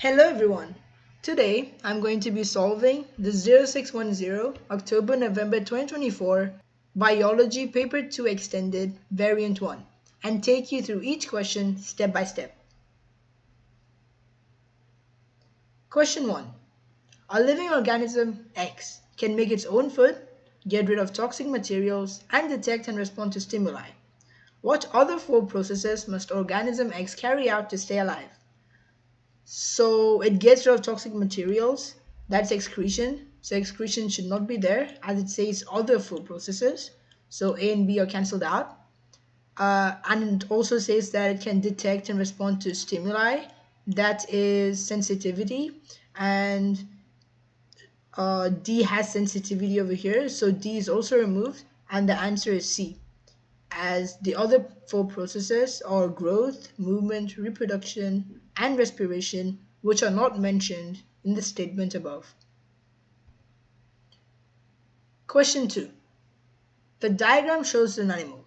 Hello everyone. Today I'm going to be solving the 0610 October-November 2024 Biology Paper 2 Extended Variant 1 and take you through each question step by step. Question 1. A living organism X can make its own food, get rid of toxic materials, and detect and respond to stimuli. What other four processes must organism X carry out to stay alive? So it gets rid of toxic materials. That's excretion. So excretion should not be there as it says other food processes. So A and B are cancelled out. And it also says that it can detect and respond to stimuli. That is sensitivity. And D has sensitivity over here. So D is also removed. And the answer is C, as the other four processes are growth, movement, reproduction, and respiration, which are not mentioned in the statement above. Question 2. The diagram shows an animal.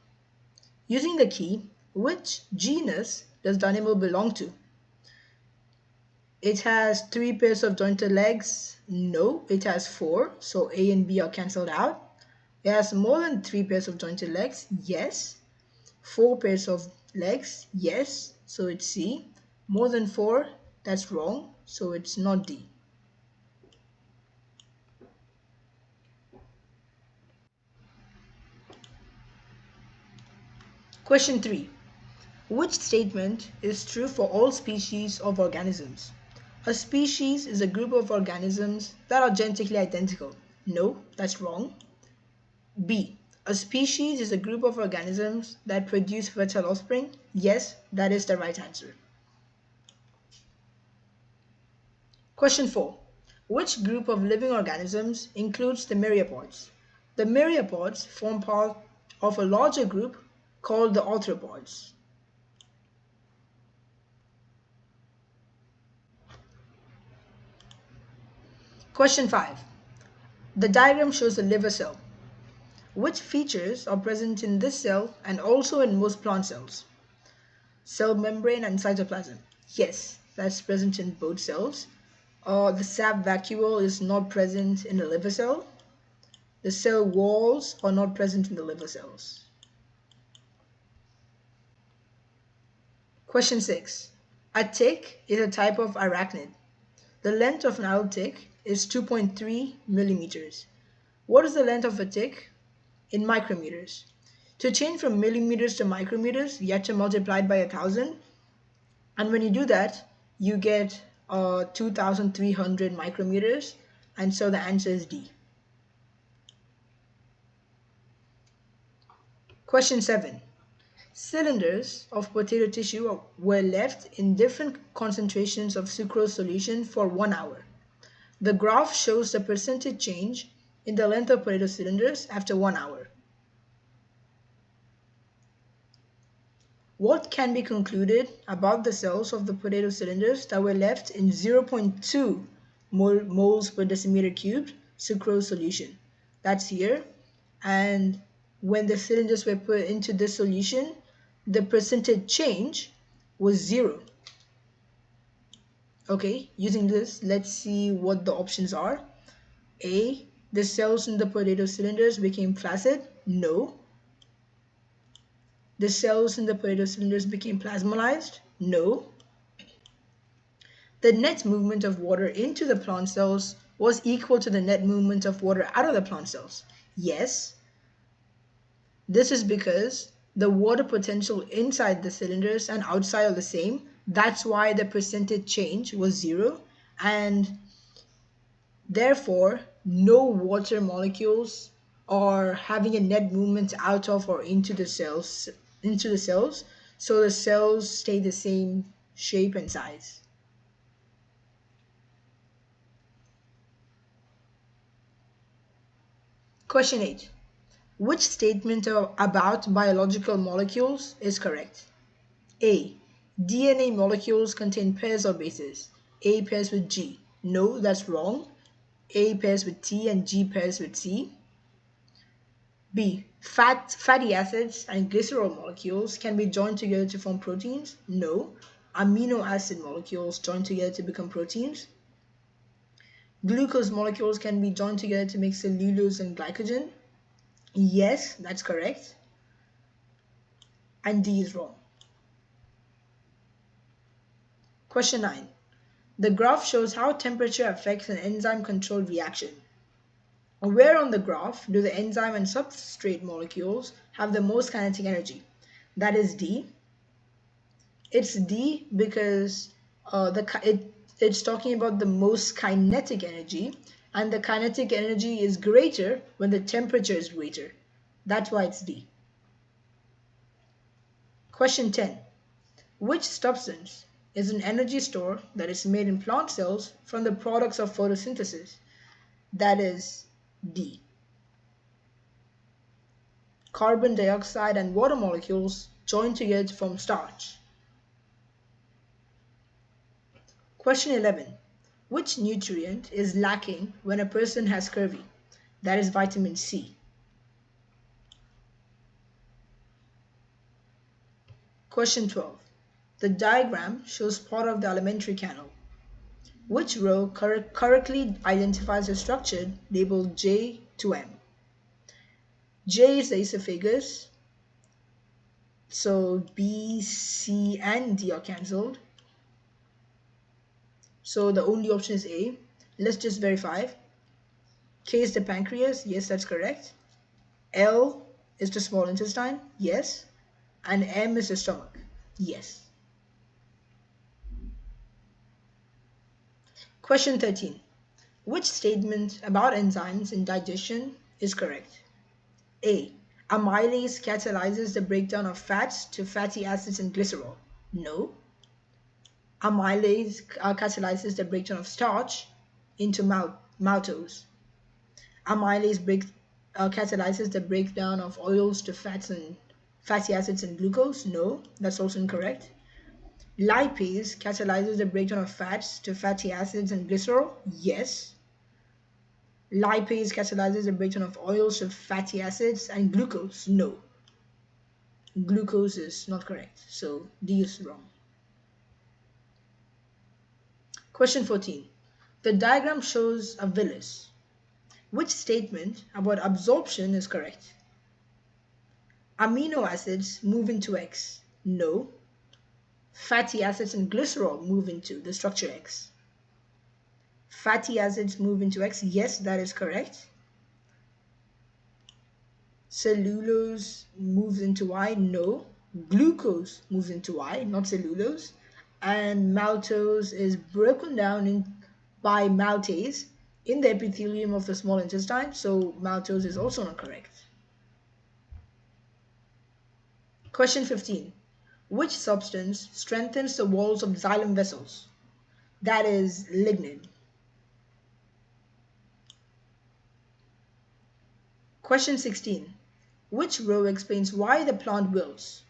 Using the key, which genus does the animal belong to? It has three pairs of jointed legs. No, it has four, so A and B are cancelled out. It has more than three pairs of jointed legs. Yes. Four pairs of legs, yes, so it's C. More than four, that's wrong, so it's not D. Question 3. Which statement is true for all species of organisms? A species is a group of organisms that are genetically identical. No, that's wrong. B. A species is a group of organisms that produce fertile offspring. Yes, that is the right answer. Question 4. Which group of living organisms includes the myriapods? The myriapods form part of a larger group called the arthropods. Question 5. The diagram shows a liver cell. Which features are present in this cell and also in most plant cells? Cell membrane and cytoplasm. Yes, that's present in both cells. The sap vacuole is not present in the liver cell. The cell walls are not present in the liver cells. Question 6. A tick is a type of arachnid. The length of an adult tick is 2.3 millimeters. What is the length of a tick in micrometers? To change from millimeters to micrometers, you have to multiply it by 1,000. And when you do that, you get 2,300 micrometers. And so the answer is D. Question 7. Cylinders of potato tissue were left in different concentrations of sucrose solution for 1 hour. The graph shows the percentage change in the length of potato cylinders after 1 hour. What can be concluded about the cells of the potato cylinders that were left in 0.2 moles per decimeter cubed sucrose solution? That's here. And when the cylinders were put into this solution, the percentage change was 0. Okay, using this, let's see what the options are. A, the cells in the potato cylinders became flaccid. No. The cells in the potato cylinders became plasmolized. No. The net movement of water into the plant cells was equal to the net movement of water out of the plant cells. Yes. This is because the water potential inside the cylinders and outside are the same. That's why the percentage change was 0, and therefore no water molecules are having a net movement out of or into the cells, so the cells stay the same shape and size. Question 8. Which statement about biological molecules is correct? A. DNA molecules contain pairs of bases. A pairs with G. No, that's wrong. A pairs with T and G pairs with C. B. Fatty acids and glycerol molecules can be joined together to form proteins. No. Amino acid molecules join together to become proteins. Glucose molecules can be joined together to make cellulose and glycogen. Yes, that's correct. And D is wrong. Question 9. The graph shows how temperature affects an enzyme-controlled reaction. Where on the graph do the enzyme and substrate molecules have the most kinetic energy? That is D. It's D because it's talking about the most kinetic energy, and the kinetic energy is greater when the temperature is greater. That's why it's D. Question 10. Which substance is an energy store that is made in plant cells from the products of photosynthesis? That is D. Carbon dioxide and water molecules join together to form starch. Question 11. Which nutrient is lacking when a person has scurvy? That is vitamin C. Question 12. The diagram shows part of the alimentary canal. Which row correctly identifies a structure labeled J to M? J is the esophagus, so B, C, and D are cancelled. So the only option is A. Let's just verify. K is the pancreas. Yes, that's correct. L is the small intestine. Yes. And M is the stomach. Yes. Question 13. Which statement about enzymes in digestion is correct? A. Amylase catalyzes the breakdown of fats to fatty acids and glycerol. No. Amylase catalyzes the breakdown of starch into maltose. Amylase catalyzes the breakdown of oils to fats and fatty acids and glucose. No, that's also incorrect. Lipase catalyzes the breakdown of fats to fatty acids and glycerol. Yes. Lipase catalyzes the breakdown of oils to fatty acids and glucose. No. Glucose is not correct, so D is wrong. Question 14. The diagram shows a villus. Which statement about absorption is correct? Amino acids move into X. No. Fatty acids and glycerol move into the structure X. Fatty acids move into X. Yes, that is correct. Cellulose moves into Y. No. Glucose moves into Y, not cellulose. And maltose is broken down by maltase in the epithelium of the small intestine, so maltose is also not correct. Question 15. Which substance strengthens the walls of xylem vessels? That is lignin. Question 16. Which row explains why the plant wilts?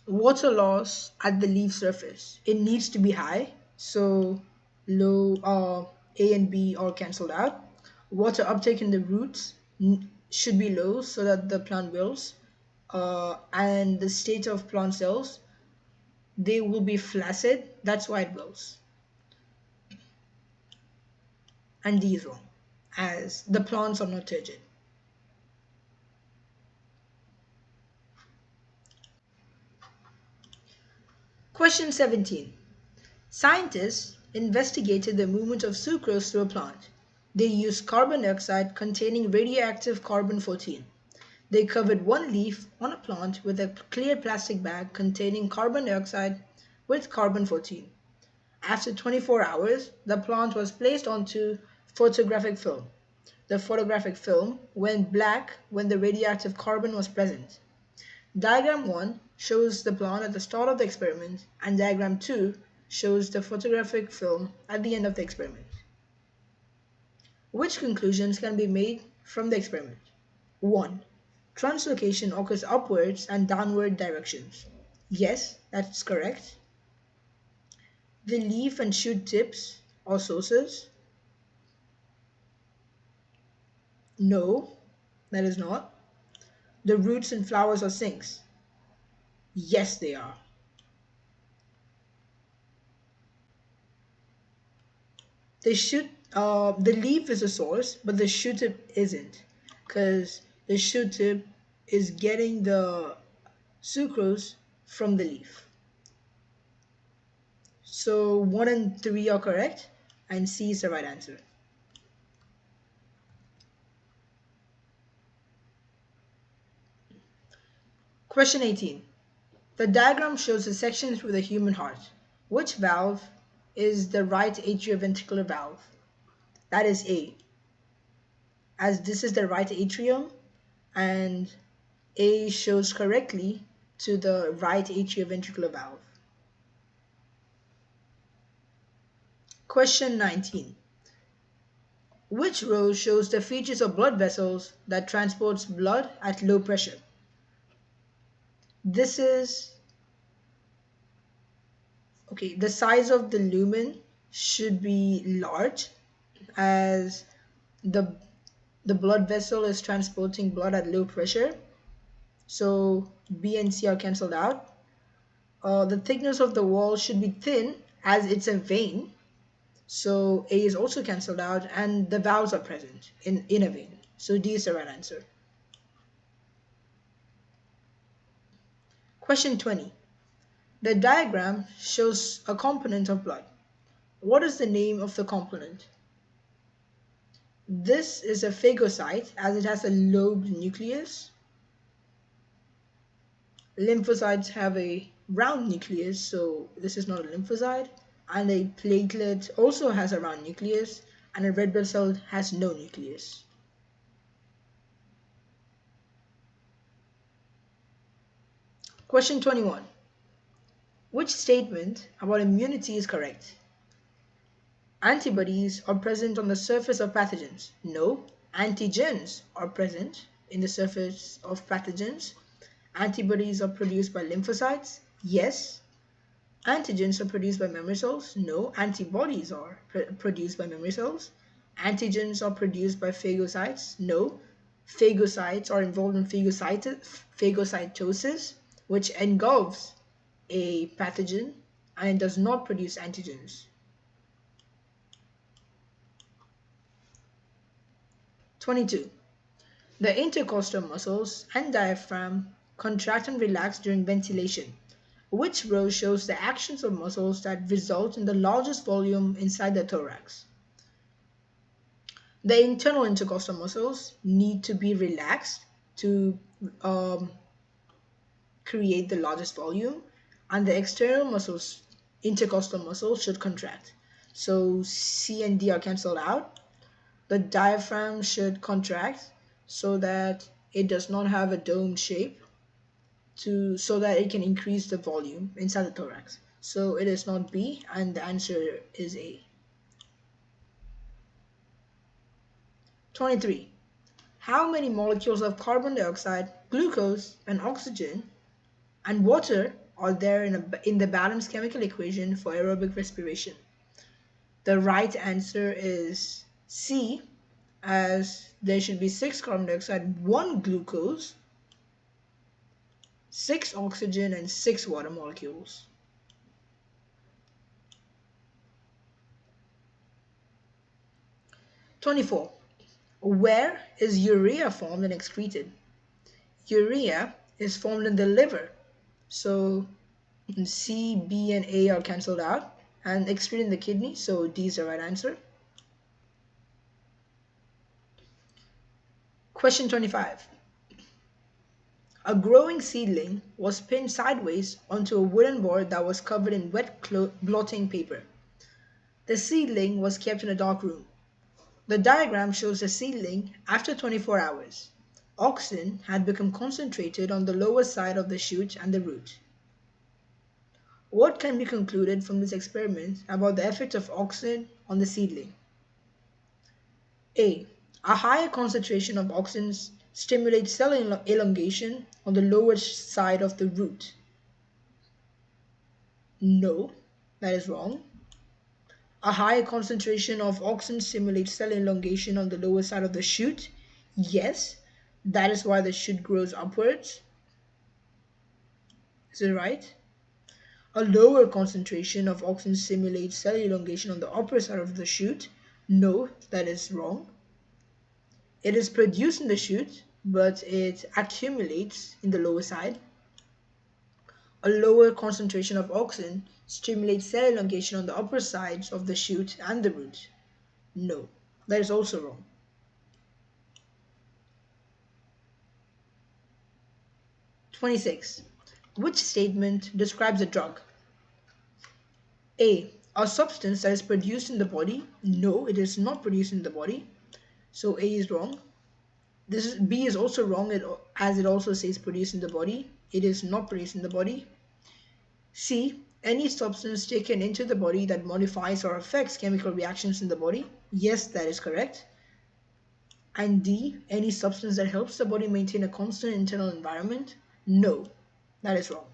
Water loss at the leaf surface. It needs to be high, so low A and B are cancelled out. Water uptake in the roots should be low so that the plant wilts. And the state of plant cells, they will be flaccid. That's why it wilts. And D is wrong, as the plants are not turgid. Question 17. Scientists investigated the movement of sucrose through a plant. They used carbon dioxide containing radioactive carbon-14. They covered one leaf on a plant with a clear plastic bag containing carbon dioxide with carbon-14. After 24 hours, the plant was placed onto photographic film. The photographic film went black when the radioactive carbon was present. Diagram 1 shows the plant at the start of the experiment, and diagram 2 shows the photographic film at the end of the experiment. Which conclusions can be made from the experiment? 1. Translocation occurs upwards and downward directions. Yes, that's correct. The leaf and shoot tips are sources. No, that is not. The roots and flowers are sinks. Yes, they are. The leaf is a source, but the shoot tip isn't, because the shoot tip is getting the sucrose from the leaf. So 1 and 3 are correct, and C is the right answer. Question 18. The diagram shows a section through the human heart. Which valve is the right atrioventricular valve? That is A, as this is the right atrium, and A shows correctly to the right atrioventricular valve. Question 19. Which row shows the features of blood vessels that transports blood at low pressure? This is, okay, the size of the lumen should be large, as the the blood vessel is transporting blood at low pressure. So B and C are cancelled out. The thickness of the wall should be thin, as it's a vein. So A is also cancelled out, and the valves are present in a vein. So D is the right answer. Question 20. The diagram shows a component of blood. What is the name of the component? This is a phagocyte, as it has a lobed nucleus. Lymphocytes have a round nucleus, so this is not a lymphocyte. And a platelet also has a round nucleus, and a red blood cell has no nucleus. Question 21. Which statement about immunity is correct? Antibodies are present on the surface of pathogens. No. Antigens are present in the surface of pathogens. Antibodies are produced by lymphocytes. Yes. Antigens are produced by memory cells. No. Antibodies are produced by memory cells. Antigens are produced by phagocytes. No. Phagocytes are involved in phagocytosis, which engulfs a pathogen, and it does not produce antigens. 22. The intercostal muscles and diaphragm contract and relax during ventilation. Which row shows the actions of muscles that result in the largest volume inside the thorax? The internal intercostal muscles need to be relaxed to create the largest volume, and the external muscles, intercostal muscles, should contract. So C and D are cancelled out. The diaphragm should contract so that it does not have a domed shape, so that it can increase the volume inside the thorax. So it is not B, and the answer is A. 23. How many molecules of carbon dioxide, glucose, and oxygen and water are there in the balanced chemical equation for aerobic respiration? The right answer is C, as there should be 6 carbon dioxide, 1 glucose, 6 oxygen, and 6 water molecules. '24. Where is urea formed and excreted? Urea is formed in the liver. So C, B, and A are cancelled out, and excreted in the kidney. So D is the right answer. Question 25. A growing seedling was pinned sideways onto a wooden board that was covered in wet blotting paper. The seedling was kept in a dark room. The diagram shows the seedling after 24 hours. Oxygen had become concentrated on the lower side of the shoot and the root. What can be concluded from this experiment about the effect of oxygen on the seedling? A. A higher concentration of oxygen stimulates cell elongation on the lower side of the root. No, that is wrong. A higher concentration of oxygen stimulates cell elongation on the lower side of the shoot. Yes, that is why the shoot grows upwards. Is it right? A lower concentration of auxin simulates cell elongation on the upper side of the shoot. No, that is wrong. It is produced in the shoot, but it accumulates in the lower side. A lower concentration of auxin stimulates cell elongation on the upper sides of the shoot and the root. No, that is also wrong. 26. Which statement describes a drug? A. A substance that is produced in the body. No, it is not produced in the body. So A is wrong. B is also wrong as it also says produced in the body. It is not produced in the body. C. Any substance taken into the body that modifies or affects chemical reactions in the body. Yes, that is correct. And D. Any substance that helps the body maintain a constant internal environment. No, that is wrong.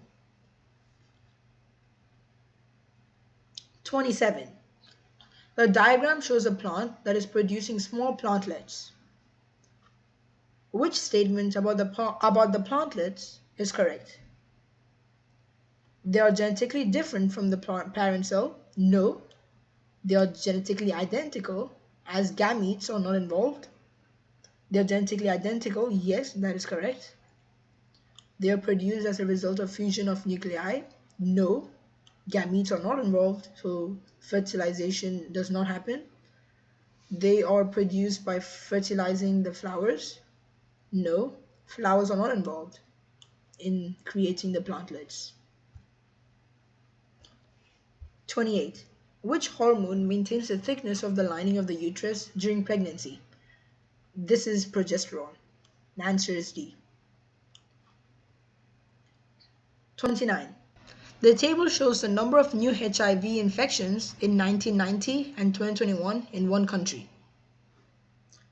27. The diagram shows a plant that is producing small plantlets. Which statement about the plantlets is correct? They are genetically different from the parent cell. No. They are genetically identical as gametes are not involved. They are genetically identical. Yes, that is correct. They are produced as a result of fusion of nuclei. No. Gametes are not involved, so fertilization does not happen. They are produced by fertilizing the flowers. No. Flowers are not involved in creating the plantlets. 28. Which hormone maintains the thickness of the lining of the uterus during pregnancy? This is progesterone. The answer is D. 29. The table shows the number of new HIV infections in 1990 and 2021 in one country.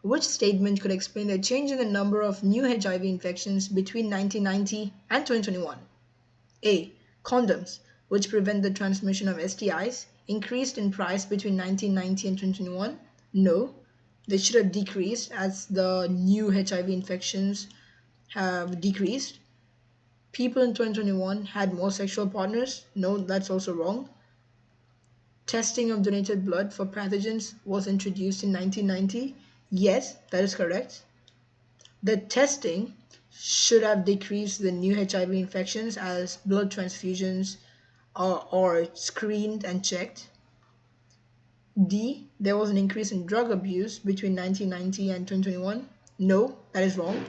Which statement could explain the change in the number of new HIV infections between 1990 and 2021? A. Condoms, which prevent the transmission of STIs, increased in price between 1990 and 2021? No, they should have decreased as the new HIV infections have decreased. People in 2021 had more sexual partners? No, that's also wrong. Testing of donated blood for pathogens was introduced in 1990? Yes, that is correct. The testing should have decreased the new HIV infections as blood transfusions are screened and checked. D. There was an increase in drug abuse between 1990 and 2021. No, that is wrong.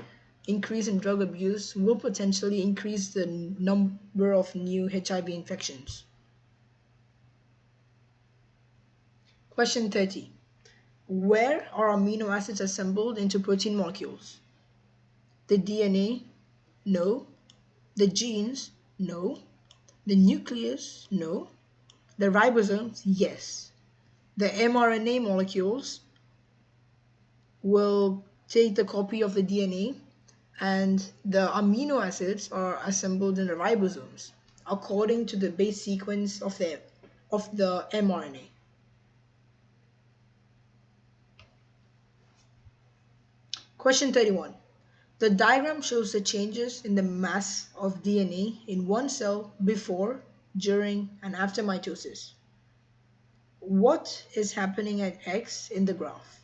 Increase in drug abuse will potentially increase the number of new HIV infections. Question 30. Where are amino acids assembled into protein molecules? The DNA? No. The genes? No. The nucleus? No. The ribosomes? Yes. The mRNA molecules will take the copy of the DNA and the amino acids are assembled in the ribosomes according to the base sequence of the mRNA. Question 31. The diagram shows the changes in the mass of DNA in one cell before, during, and after mitosis. What is happening at X in the graph?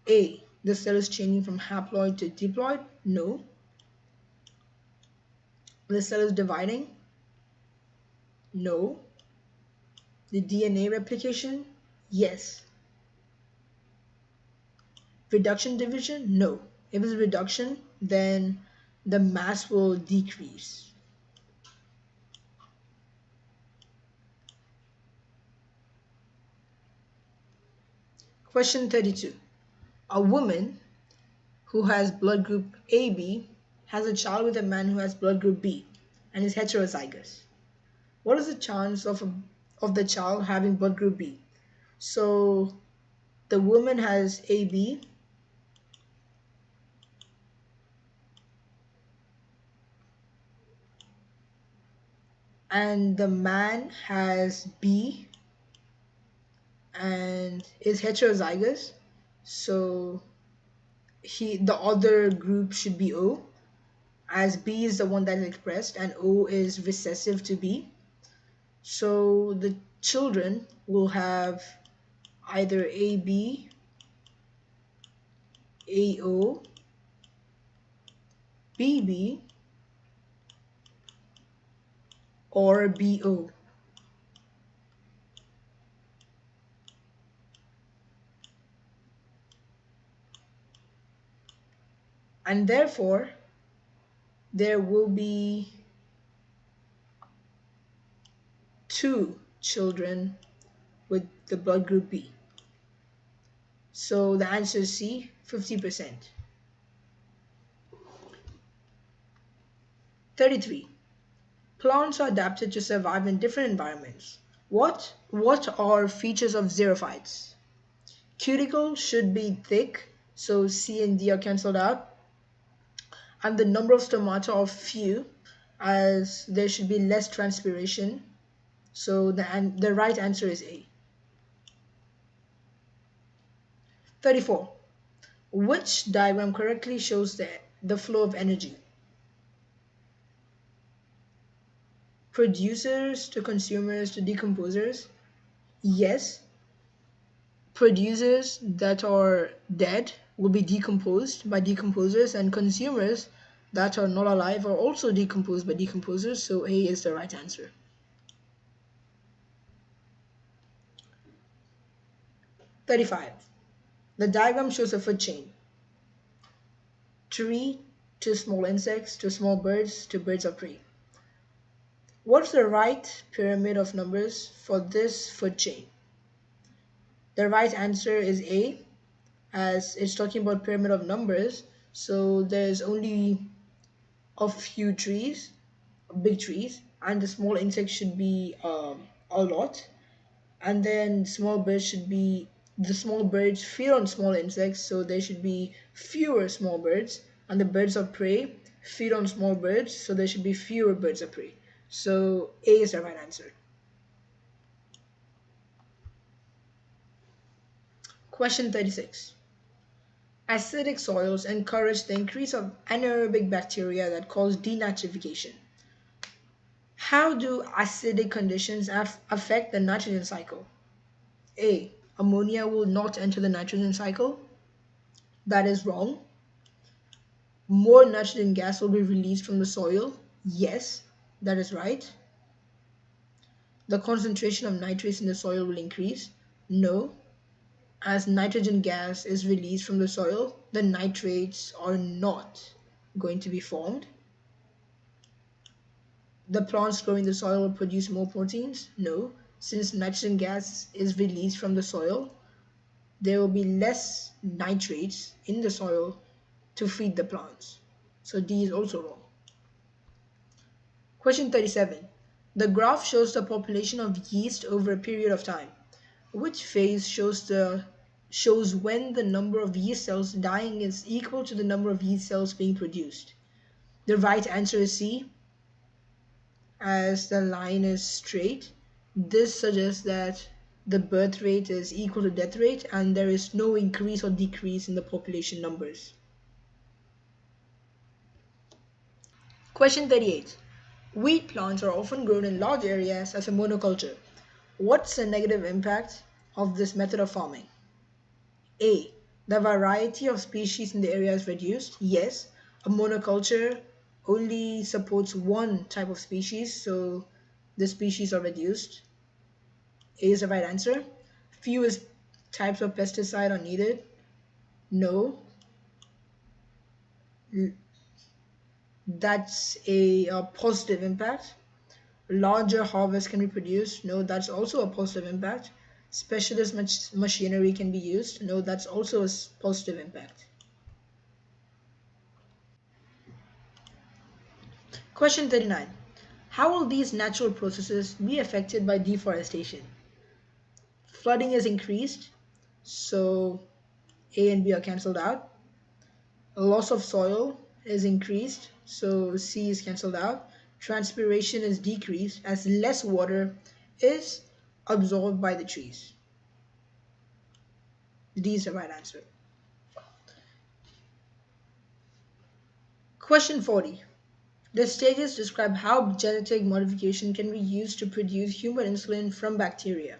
A. The cell is changing from haploid to diploid? No. The cell is dividing? No. The DNA replication? Yes. Reduction division? No. If it's reduction, then the mass will decrease. Question 32. A woman who has blood group AB has a child with a man who has blood group B and is heterozygous. What is the chance of the child having blood group B? So the woman has AB and the man has B and is heterozygous. So the other group should be O, as B is the one that is expressed and O is recessive to B. So the children will have either AB, AO, BB, or BO. And therefore, there will be two children with the blood group B. So the answer is C, 50%. 33. Plants are adapted to survive in different environments. What are features of xerophytes? Cuticle should be thick, so C and D are cancelled out. And the number of stomata are few, as there should be less transpiration. So the right answer is A. 34. Which diagram correctly shows the flow of energy? Producers to consumers to decomposers? Yes, producers that are dead will be decomposed by decomposers, and consumers that are not alive are also decomposed by decomposers, so A is the right answer. 35. The diagram shows a food chain. Tree to small insects to small birds to birds of prey. What's the right pyramid of numbers for this food chain? The right answer is A, as it's talking about pyramid of numbers. So there's only a few trees, big trees, and the small insects should be a lot. And then the small birds feed on small insects, so there should be fewer small birds. And the birds of prey feed on small birds, so there should be fewer birds of prey. So A is the right answer. Question 36. Acidic soils encourage the increase of anaerobic bacteria that cause denatrification. How do acidic conditions affect the nitrogen cycle? A. Ammonia will not enter the nitrogen cycle. That is wrong. More nitrogen gas will be released from the soil. Yes, that is right. The concentration of nitrates in the soil will increase. No. As nitrogen gas is released from the soil, the nitrates are not going to be formed. The plants growing the soil will produce more proteins? No. Since nitrogen gas is released from the soil, there will be less nitrates in the soil to feed the plants. So D is also wrong. Question 37. The graph shows the population of yeast over a period of time. Which phase shows when the number of yeast cells dying is equal to the number of yeast cells being produced? The right answer is C, as the line is straight. This suggests that the birth rate is equal to death rate and there is no increase or decrease in the population numbers. Question 38. Wheat plants are often grown in large areas as a monoculture. What's the negative impact of this method of farming? A. The variety of species in the area is reduced. Yes, a monoculture only supports one type of species, so the species are reduced. A is the right answer. Fewest types of pesticide are needed. No, that's a positive impact. Larger harvest can be produced. No, that's also a positive impact. Specialist machinery can be used. No, that's also a positive impact. Question 39. How will these natural processes be affected by deforestation? Flooding is increased, so A and B are cancelled out. Loss of soil is increased, so C is cancelled out. Transpiration is decreased as less water is absorbed by the trees. D is the right answer. Question 40. The stages describe how genetic modification can be used to produce human insulin from bacteria.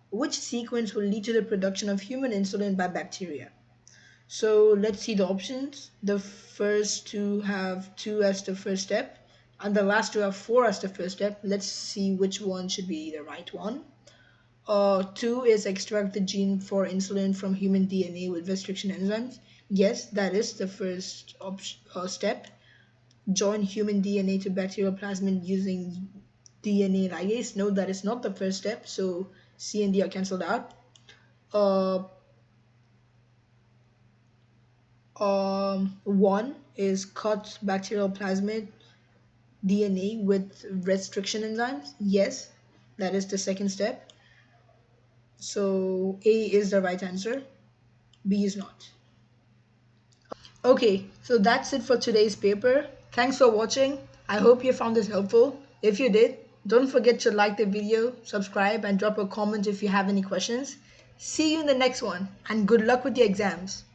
Which sequence will lead to the production of human insulin by bacteria? So let's see the options. The first two have 2 as the first step, and the last two have 4 as the first step. Let's see which one should be the right one. 2 is extract the gene for insulin from human DNA with restriction enzymes. Yes, that is the first step. Join human DNA to bacterial plasmid using DNA ligase. No, that is not the first step. So C and D are cancelled out. Uh, 1 is cut bacterial plasmid DNA with restriction enzymes. Yes, that is the second step. So A is the right answer. B is not. Okay, so that's it for today's paper. Thanks for watching. I hope you found this helpful. If you did, don't forget to like the video, subscribe, and drop a comment if you have any questions. See you in the next one, and good luck with your exams.